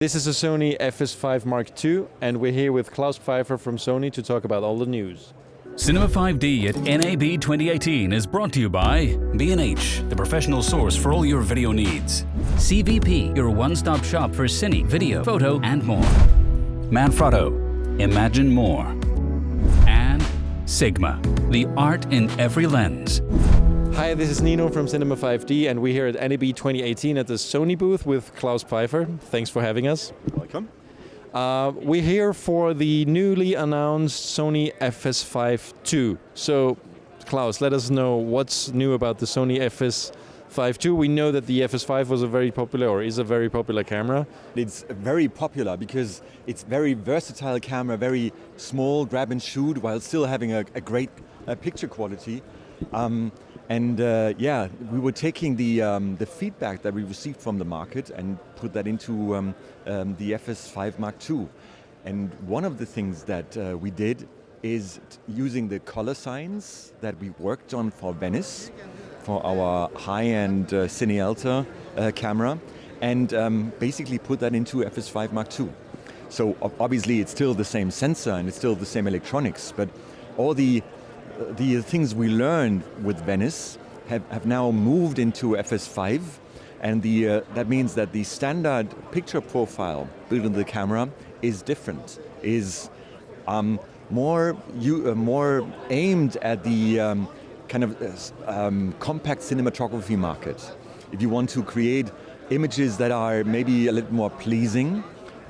This is a Sony FS5 II, and we're here with Claus Pfeifer from Sony to talk about all the news. Cinema 5D at NAB 2018 is brought to you by B&H, the professional source for all your video needs. CVP, your one-stop shop for cine, video, photo, and more. Manfrotto, imagine more. And Sigma, the art in every lens. Hi, this is Nino from Cinema 5D, and we're here at NAB 2018 at the Sony booth with Claus Pfeifer. Thanks for having us. Welcome. We're here for the newly announced Sony FS5 II. So, Claus, let us know what's new about the Sony FS5 II. We know that the FS5 was a very popular, or is a very popular camera. It's very popular because it's very versatile camera, very small, grab and shoot, while still having a great picture quality. We were taking the feedback that we received from the market and put that into the FS5 II. And one of the things that we did is using the color science that we worked on for Venice, for our high-end Cine Alta camera, and basically put that into FS5 II. So obviously it's still the same sensor and it's still the same electronics, but all the things we learned with Venice have now moved into FS5, and that means that the standard picture profile built into the camera is different, is more aimed at the compact cinematography market. If you want to create images that are maybe a little more pleasing,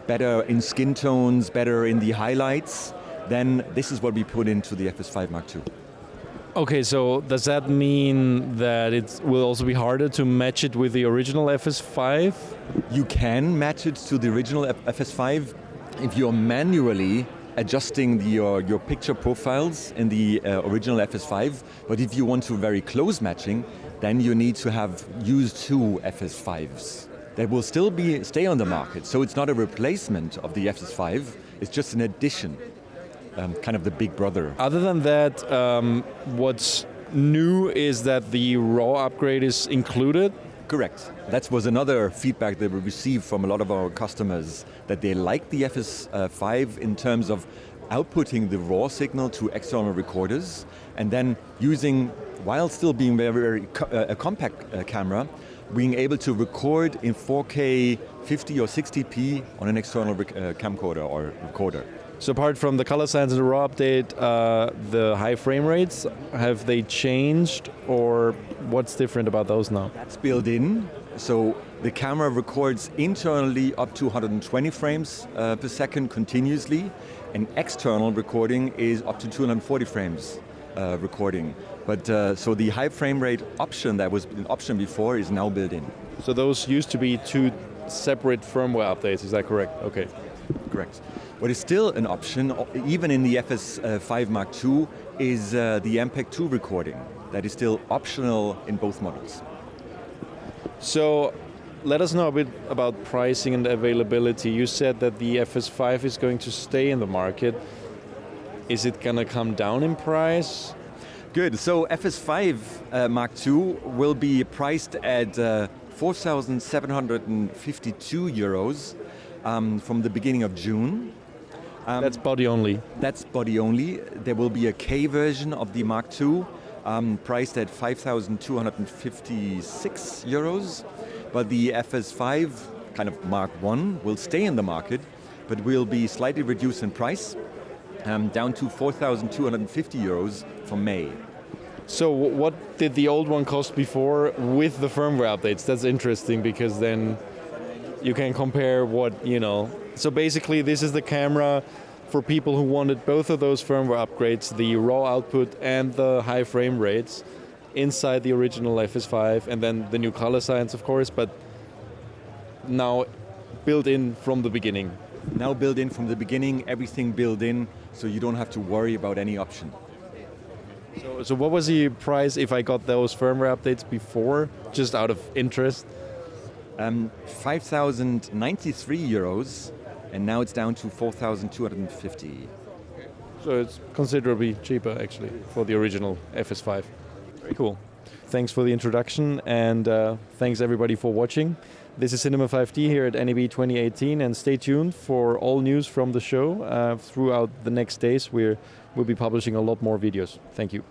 better in skin tones, better in the highlights, then this is what we put into the FS5 II. Okay, so does that mean that it will also be harder to match it with the original FS5? You can match it to the original FS5 if you're manually adjusting your picture profiles in the original FS5, but if you want to very close matching, then you need to have used two FS5s. That will still stay on the market, so it's not a replacement of the FS5, it's just an addition. Kind of the big brother. Other than that, what's new is that the RAW upgrade is included? Correct. That was another feedback that we received from a lot of our customers, that they like the FS5 in terms of outputting the RAW signal to external recorders, and then using, while still being very a compact camera, being able to record in 4K 50 or 60p on an external camcorder or recorder. So apart from the color science and the RAW update, the high frame rates, have they changed, or what's different about those now? That's built in. So the camera records internally up to 120 frames per second continuously, and external recording is up to 240 frames recording. But so the high frame rate option that was an option before is now built in. So those used to be two separate firmware updates, is that correct? Okay. Correct. What is still an option, even in the FS5 II, is the MPEG-2 recording. That is still optional in both models. So let us know a bit about pricing and availability. You said that the FS5 is going to stay in the market. Is it going to come down in price? Good. So FS5 II will be priced at 4,752 euros from the beginning of June. That's body only. That's body only. There will be a K version of the Mark II, priced at 5,256 euros. But the FS5, kind of Mark I, will stay in the market, but will be slightly reduced in price, down to 4,250 euros from May. So what did the old one cost before with the firmware updates? That's interesting, because then you can compare what, So basically this is the camera for people who wanted both of those firmware upgrades, the raw output and the high frame rates, inside the original FS5, and then the new color science, of course, but now built in from the beginning. Now built in from the beginning, everything built in, so you don't have to worry about any option. So what was the price if I got those firmware updates before, just out of interest? 5,093 euros, and now it's down to 4,250. So it's considerably cheaper, actually, for the original FS5. Very cool. Thanks for the introduction, and thanks everybody for watching. This is Cinema 5D here at NAB 2018, and stay tuned for all news from the show. Throughout the next days, we'll be publishing a lot more videos. Thank you.